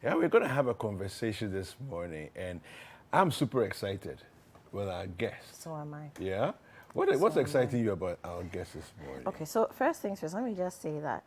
Yeah, we're going to have a conversation this morning, and I'm super excited with our guest. So am I. Yeah? So What's am exciting I. you about our guest this morning? Okay, so first things first, let me just say that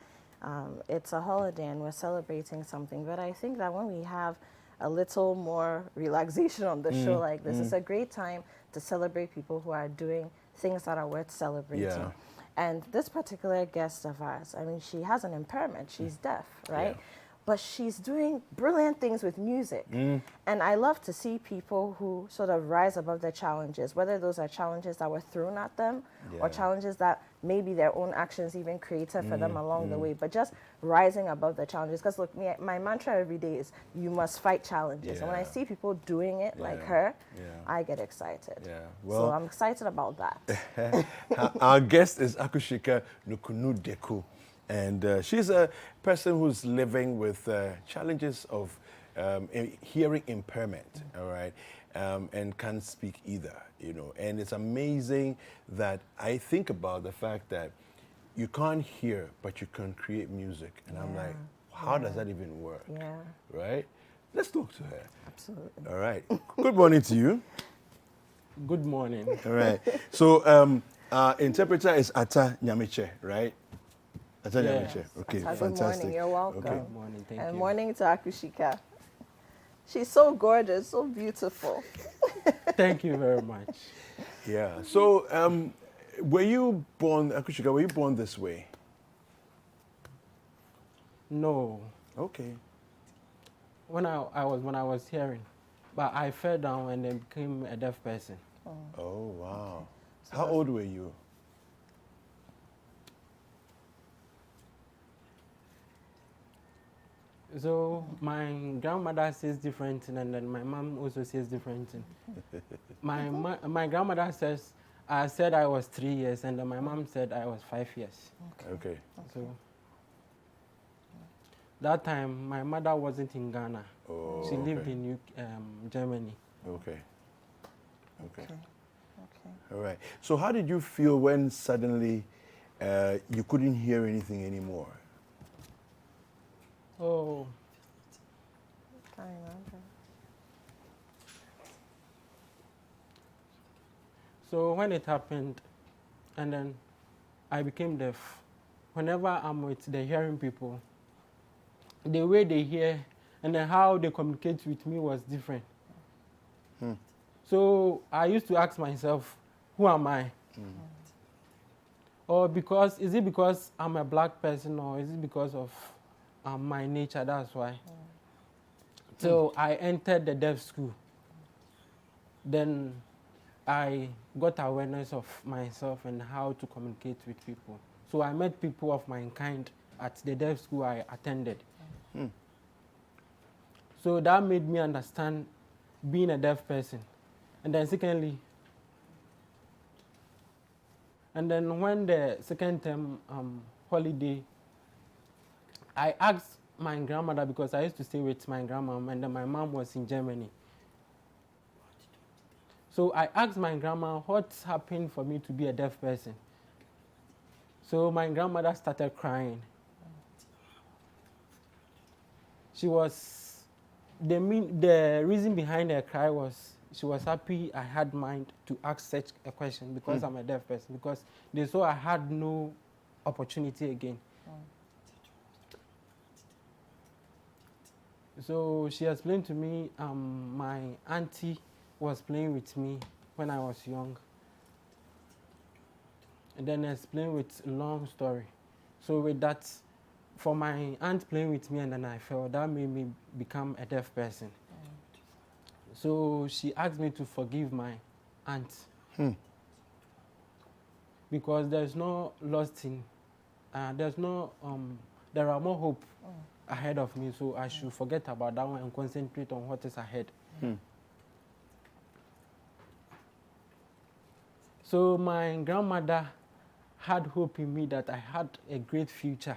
it's a holiday and we're celebrating something, but I think that when we have a little more relaxation on the show like this, it's a great time to celebrate people who are doing things that are worth celebrating. Yeah. And this particular guest of ours, I mean, she has an impairment. She's deaf, right? Yeah. But she's doing brilliant things with music. And I love to see people who sort of rise above their challenges, whether those are challenges that were thrown at them or Yeah. challenges that maybe their own actions even created for them along the way, but just rising above the challenges. Because look, my mantra every day is you must fight challenges. And when I Yeah. see people doing it like Yeah. her, Yeah. I get excited. Yeah. So I'm excited about that. Our guest is Akusika Nukunu Deku, and she's a person who's living with challenges of hearing impairment, all right, and can't speak either, you know. And it's amazing that I think about the fact that you can't hear, but you can create music. And I'm like, how does that even work? Yeah, Right? Let's talk to her. absolutely. All right. Good morning to you. Good morning. All right. So, interpreter is Ata Nyamiche, right? Ata Yeah. Nyamiche. Okay, Good fantastic. morning, you're welcome. Okay. Good morning. Thank And you. morning to Akusika. She's so gorgeous, so beautiful. Thank you very much. Yeah. So, were you born, Akushika, were you born this way? No, Okay. when I was hearing, but I fell down and then became a deaf person. Oh, wow. So How that's- old were you? So my grandmother says different thing, and then my mom also says different thing. My grandmother says I said I was 3 years, and then my mom said I was 5 years. Okay. So that time my mother wasn't in Ghana. Oh, She lived okay. in Germany. Okay. Okay. Okay. All right. So, how did you feel when suddenly you couldn't hear anything anymore? Oh, I remember. so when it happened, and then I became deaf, whenever I'm with the hearing people, the way they hear and then how they communicate with me was different. So I used to ask myself, who am I? Or is it because I'm a black person, or is it because of my nature? That's why. So I entered the deaf school. Then I got awareness of myself and how to communicate with people. So I met people of my kind at the deaf school I attended. So that made me understand being a deaf person. And then secondly, and then when the second term holiday, I asked my grandmother, because I used to stay with my grandmom, and then my mom was in Germany. So I asked my grandma what's happened for me to be a deaf person. So my grandmother started crying. She was, the reason behind her cry was she was happy I had mind to ask such a question, because I'm a deaf person, because they saw I had no opportunity again. So she explained to me my auntie was playing with me when I was young. And then explained with a long story. So with that, for my aunt playing with me and then I fell, that made me become a deaf person. So she asked me to forgive my aunt. Because there's no lost in, there are more hope ahead of me, so I should forget about that one and concentrate on what is ahead. So my grandmother had hope in me that I had a great future.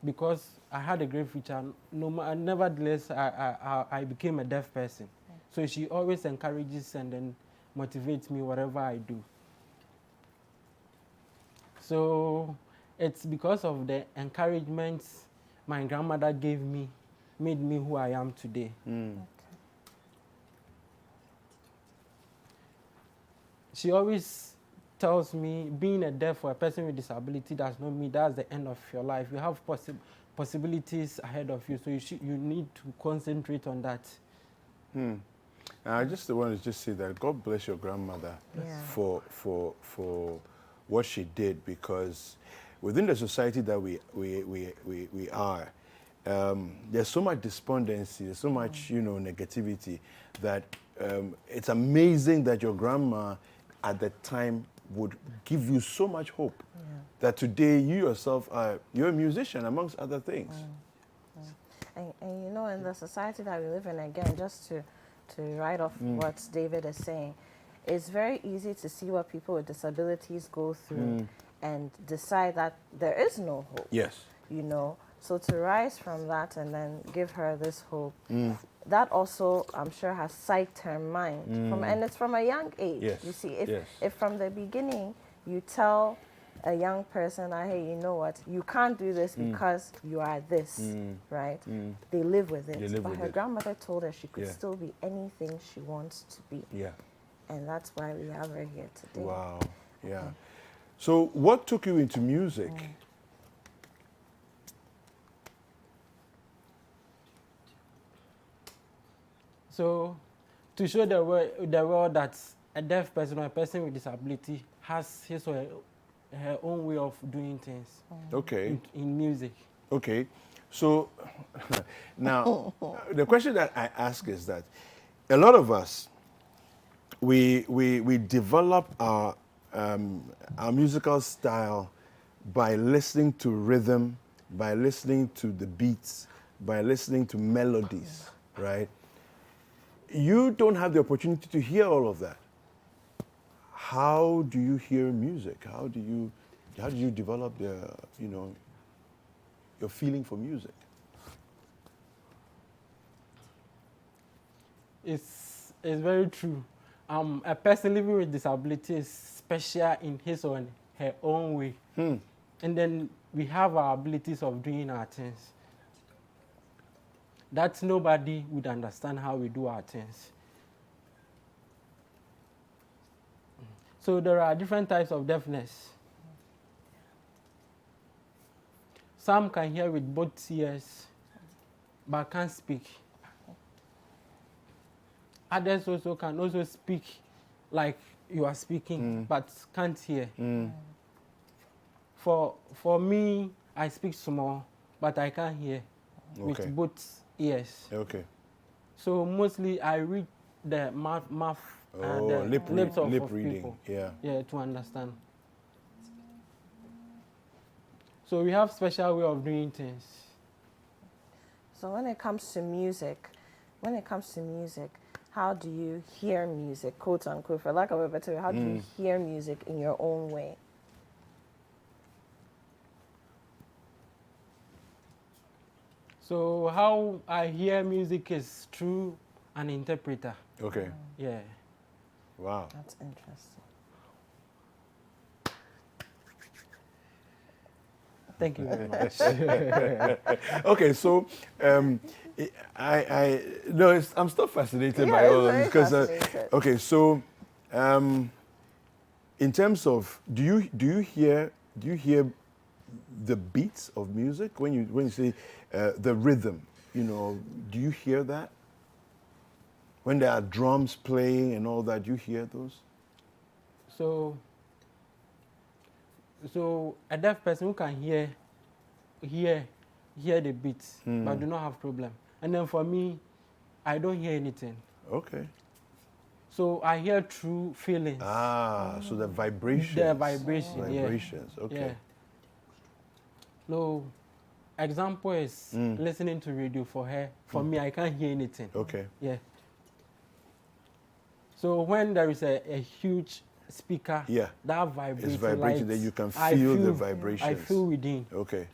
Because I had a great future, nevertheless, I became a deaf person. So she always encourages and then motivates me whatever I do. So it's because of the encouragements my grandmother gave me made me who I am today. She always tells me being a deaf or a person with disability does not mean that's the end of your life. You have possibilities ahead of you, so you need to concentrate on that. I just want to just say that God bless your grandmother for what she did, because within the society that we are, there's so much despondency, there's so much negativity that it's amazing that your grandma at the time would give you so much hope that today you yourself you're a musician amongst other things. And in the society that we live in, again, just to write off what David is saying, it's very easy to see what people with disabilities go through and decide that there is no hope. Yes. So to rise from that and then give her this hope, that also, I'm sure, has psyched her mind. And it's from a young age. Yes. You see, if from the beginning you tell a young person, hey, you know what, you can't do this because you are this, right? They live with it. But her grandmother told her she could still be anything she wants to be. Yeah. And that's why we have her here today. Wow. Yeah. So what took you into music? So, to show the world that a deaf person or a person with disability has his or her own way of doing things. Okay. In music. Okay. So now the question that I ask is that a lot of us we develop our musical style by listening to rhythm, by listening to the beats, by listening to melodies, right? You don't have the opportunity to hear all of that. How do you hear music? How do you develop your feeling for music? It's very true. A person living with disability is special in his or her own way. And then we have our abilities of doing our things. That nobody would understand how we do our things. So there are different types of deafness. Some can hear with both ears, but can't speak. Others also can also speak like you are speaking, but can't hear. For me, I speak small, but I can't hear with both ears. Okay. So mostly I read the mouth and the lips of reading. people. Yeah, to understand. So we have special way of doing things. So when it comes to music, how do you hear music, quote unquote, for lack of a better word, how do you hear music in your own way? So how I hear music is through an interpreter. Okay. Yeah. Wow. That's interesting. Thank you very much. Okay, so I'm still fascinated by all of this because okay, so in terms of do you hear the beats of music when you say the rhythm, do you hear that? When there are drums playing and all that, you hear those? So a deaf person who can hear the beats, but do not have problem. And then for me, I don't hear anything. Okay. So I hear true feelings. So the vibrations. The vibration, Vibrations, okay. Yeah. No, example is listening to radio for her. For me, I can't hear anything. Okay. Yeah. So when there is a huge speaker, that vibrates. It's vibrating, then you can feel the vibrations. I feel within. Okay.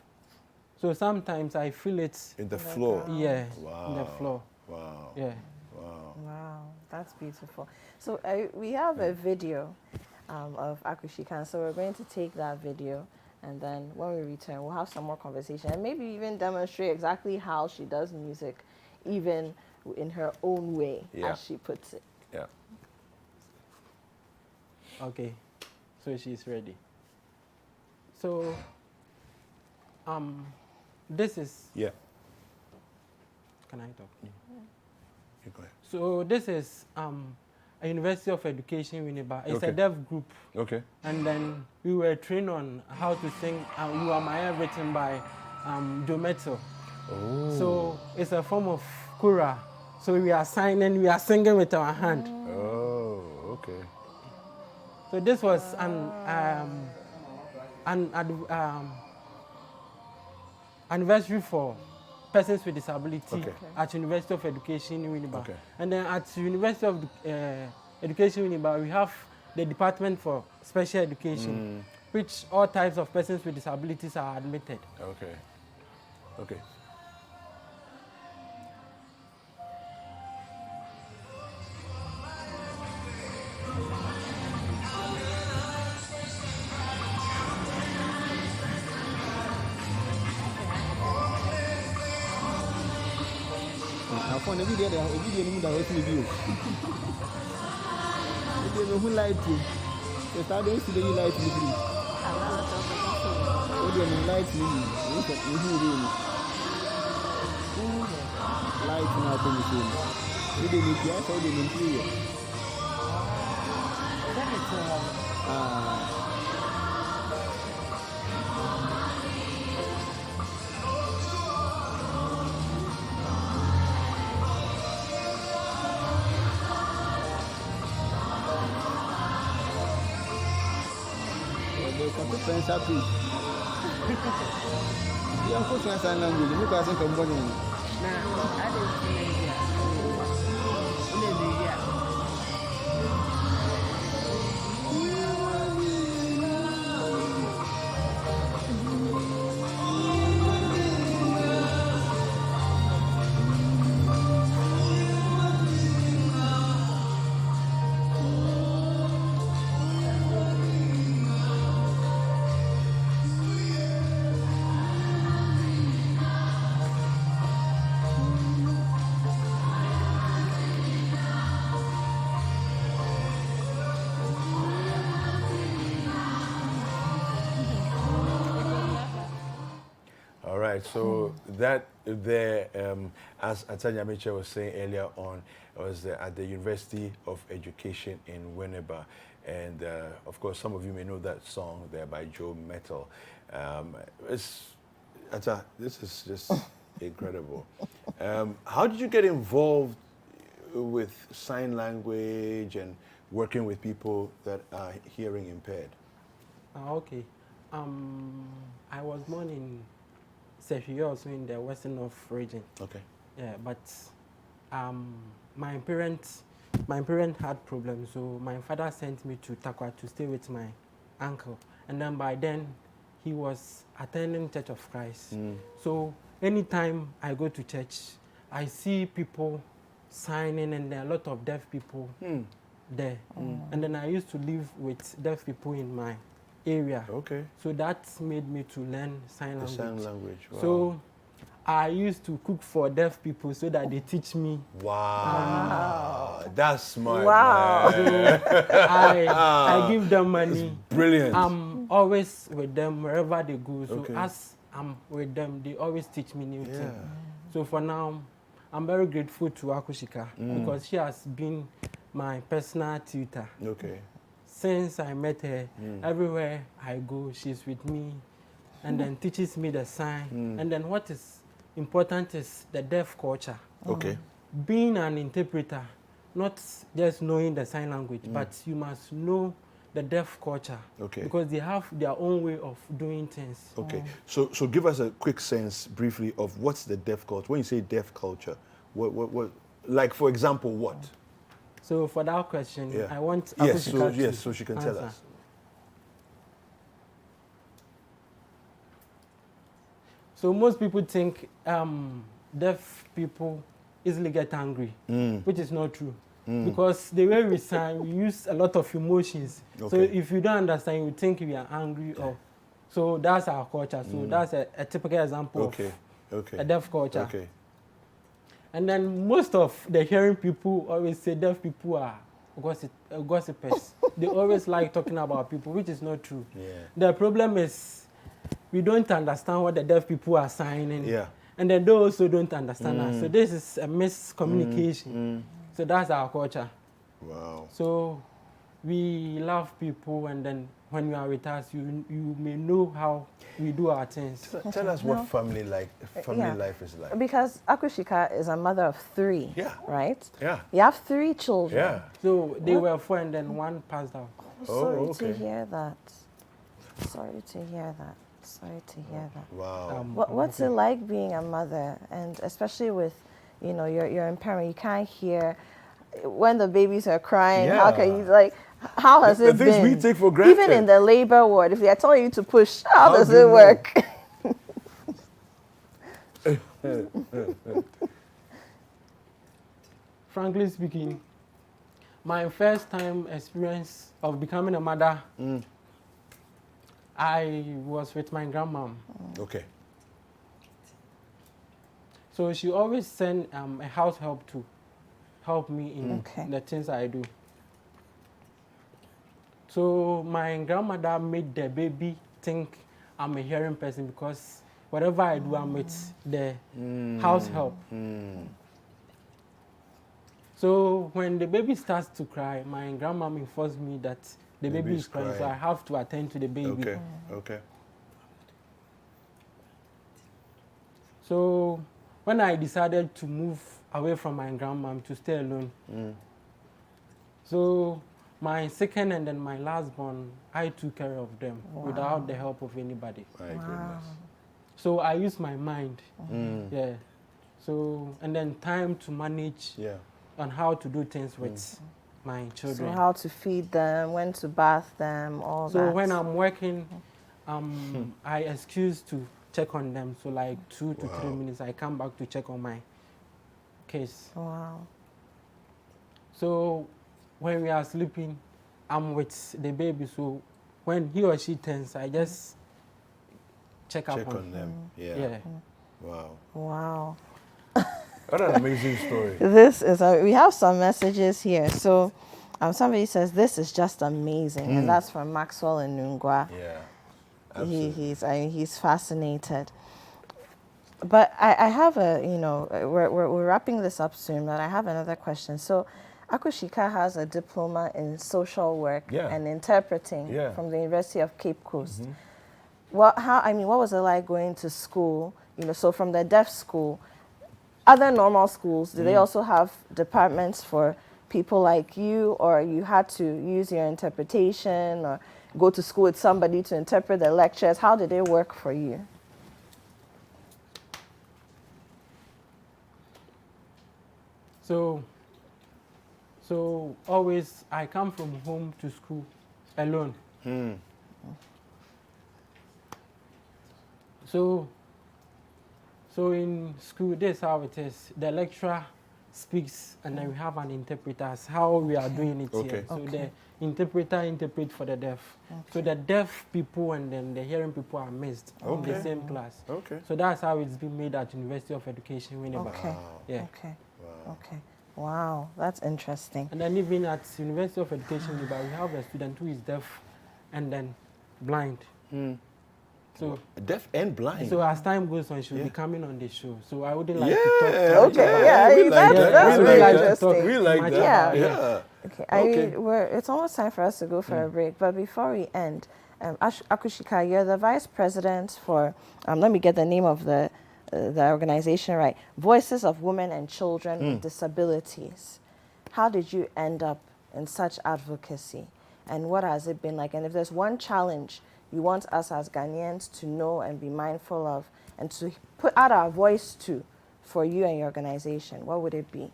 So sometimes I feel it in the floor. Yeah. Wow. In the floor. Wow. Yeah. Wow. Wow, that's beautiful. So we have a video of Akusika, so we're going to take that video And then when we return, we'll have some more conversation and maybe even demonstrate exactly how she does music, even in her own way, as she puts it. Yeah. Okay, so she's ready. So, this is. Yeah. Can I talk? You go ahead. So this is a University of Education Winneba. It's Okay. a deaf group. Okay. And then we were trained on how to sing You Are My Everything by Joe Metzel. Oh. So it's a form of kura. So we are singing with our hand. Oh, okay. So this was an anniversary for persons with disability at University of Education Winneba. Okay. And then at University of Education Winneba, we have the Department for Special Education, which all types of persons with disabilities are admitted. Okay. Okay. For the video, the video that was video. Who lied to? The start don't see the light to me. Oh, the light to me. Light now to me. We didn't get yes, I didn't hear. Friends happy. You are pushing us and language. You guys are combining. All right, so that there, as Atanya Mitchell was saying earlier on, was at the University of Education in Winneba. And of course, some of you may know that song there by Joe Metzel. This is just incredible. How did you get involved with sign language and working with people that are hearing impaired? Okay. I was born in Sefie, also in the Western North region. Okay. Yeah, but my parents had problems, so my father sent me to Takwa to stay with my uncle. And then by then, he was attending Church of Christ. So anytime I go to church, I see people signing, and there are a lot of deaf people there. And then I used to live with deaf people in my area. Okay. So that made me to learn sign language. Sign language. Wow. So I used to cook for deaf people so that they teach me. Wow. That's smart. Wow. Man. So I give them money. Brilliant. I'm always with them wherever they go. So Okay. as I'm with them, they always teach me new Yeah. things. So for now, I'm very grateful to Akusika because she has been my personal tutor. Okay. Since I met her, everywhere I go, she's with me and then teaches me the sign. And then what is important is the deaf culture. Okay. Being an interpreter, not just knowing the sign language, but you must know the deaf culture. Okay. Because they have their own way of doing things. Okay. So give us a quick sense, briefly, of what's the deaf culture. When you say deaf culture, what like, for example, what? So for that question, Yeah. I want Yes, Akusika so she can tell answer. us. So most people think deaf people easily get angry, which is not true. Because the way we sign, we use a lot of emotions. So Okay. if you don't understand, you think we are angry or So that's our culture. So that's a typical example Okay. Okay. of a deaf culture. Okay. And then most of the hearing people always say deaf people are gossipers. They always like talking about people, which is not true. Yeah. The problem is we don't understand what the deaf people are signing. Yeah. And then they also don't understand us. So this is a miscommunication. So that's our culture. Wow. So we love people, and then when you are with us, you may know how we do our things. Tell us what family Yeah. life is like. Because Akusika is a mother of 3, Yeah. right? Yeah. You have 3 children. Yeah. So they were 4, and then 1 passed out. Sorry okay. to hear that. Sorry to hear that. Sorry to hear that. Wow. What's it like being a mother, and especially with, your impairment? You can't hear when the babies are crying. Yeah. How can you How has The it things been? we take for granted. Even in the labor ward, if they are telling you to push, how How does do you it know? work? Frankly speaking, my first time experience of becoming a mother, I was with my grandmom. Okay. So she always sent a house help to help me in Okay. the things I do. So my grandmother made the baby think I'm a hearing person because whatever I do, I'm with the house help. So when the baby starts to cry, my grandmom informs me that the baby is crying, so I have to attend to the baby. Okay. Okay. So when I decided to move away from my grandmom to stay alone, so my second and then my last born, I took care of them without the help of anybody. My goodness. So I use my mind. Yeah. So, and then time to manage Yeah. on how to do things with my So children. how to feed them, when to bath them, all that. So when I'm working, I excuse to check on them. So like 2 to 3 minutes, I come back to check on my case. Wow. So when we are sleeping, I'm with the baby. So when he or she turns, I just check up on them. Yeah. Yeah. Wow. Wow. What an amazing story. This is, we have some messages here. So somebody says, this is just amazing. And that's from Maxwell in Nungwa. Yeah. Absolutely. He's fascinated. But I have we're wrapping this up soon, but I have another question. So Akusika has a diploma in social work and interpreting from the University of Cape Coast. What was it like going to school? So from the deaf school, other normal schools, do they also have departments for people like you, or you had to use your interpretation or go to school with somebody to interpret the lectures? How did it work for you? So always I come from home to school alone. So in school, this is how it is. The lecturer speaks, and then we have an interpreter. That's how we are doing it here. So the interpreter interprets for the deaf. So the deaf people and then the hearing people are mixed in the same class. So that's how it's been made at University of Education, Winnipeg. Yeah. Okay. Wow, that's interesting. And then even at University of Education, Winnipeg, we have a student who is deaf and then blind. So deaf and blind. So as time goes on, she'll be coming on the show. So I wouldn't like Yeah, to talk. okay, yeah, we like that. that's We really like that. interesting. We like Much that. Yeah. Yeah. Okay, it's almost time for us to go for a break. But before we end, Akusika, you're the vice president for, let me get the name of the organization right, Voices of Women and Children with Disabilities. How did you end up in such advocacy? And what has it been like? And if there's one challenge you want us as Ghanaians to know and be mindful of and to put out our voice to for you and your organization, what would it be?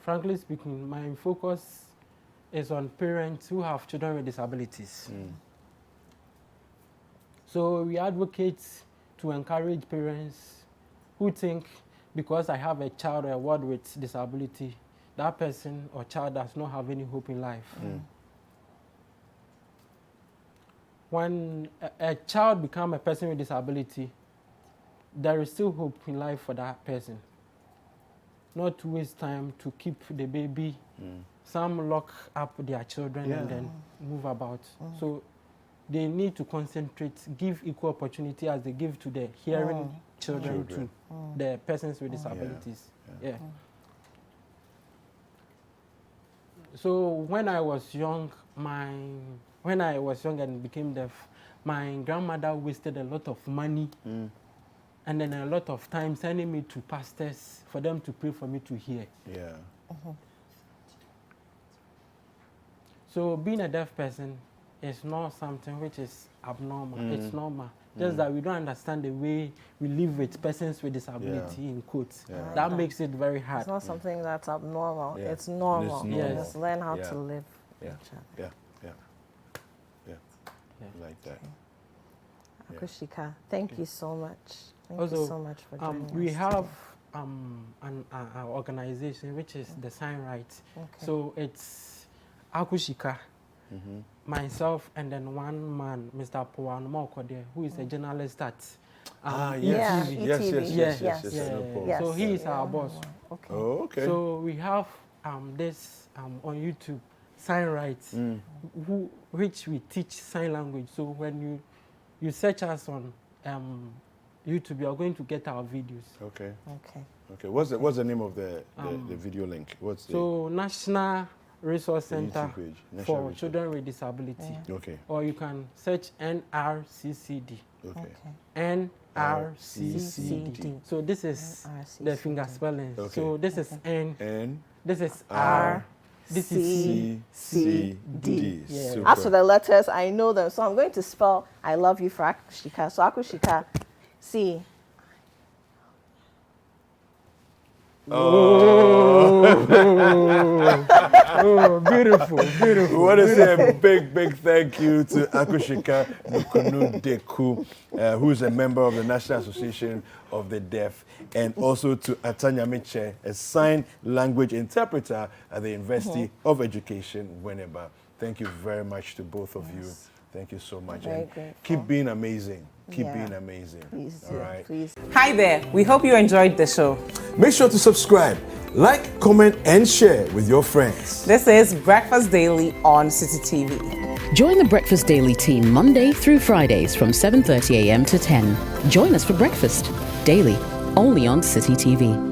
Frankly speaking, my focus is on parents who have children with disabilities. So we advocate to encourage parents who think because I have a child or a ward with disability that person or child does not have any hope in life. When a child becomes a person with disability, there is still hope in life for that person. Not to waste time to keep the baby. Some lock up their children and then move about. So they need to concentrate, give equal opportunity as they give to the hearing children to the persons with disabilities. So when I was young, and became deaf, my grandmother wasted a lot of money and then a lot of time sending me to pastors for them to pray for me to hear. So being a deaf person is not something which is abnormal. It's normal. Just that we don't understand the way we live with persons with disability, in quotes. That makes it very hard. It's not something that's abnormal. It's normal. Yes. Just learn how to live. Like that. Akusika, thank you so much. Thank Also, you so much for joining us. we have an organization which is the Sign Right. So it's Akusika, myself, and then one man, Mr. Powan Mokode, who is a journalist at ETV. Yes. So he is our boss. Oh, okay. So we have this on YouTube, Sign Right, which we teach sign language. So when you search us on YouTube, you are going to get our videos. Okay. What's the name of the video link? So National Resource Center for Children with Disability. Or you can search NRCCD. NRCCD. So this is the finger spelling. So this is N. This is R. This is C, D. As for the letters, I know them. So I'm going to spell I love you for Akusika. So Akusika, C. Oh, beautiful. We want to say a big thank you to Akusika Nukunudeku, who is a member of the National Association of the Deaf, and also to Atanya Miche, a sign language interpreter at the University of Education, Winneba. Thank you very much to both of you. Thank you so much. Very and grateful. keep being amazing. Keep being amazing. Please, all right. Please. Hi there. We hope you enjoyed the show. Make sure to subscribe, like, comment, and share with your friends. This is Breakfast Daily on City TV. Join the Breakfast Daily team Monday through Fridays from 7:30 a.m. to 10. Join us for breakfast daily, only on City TV.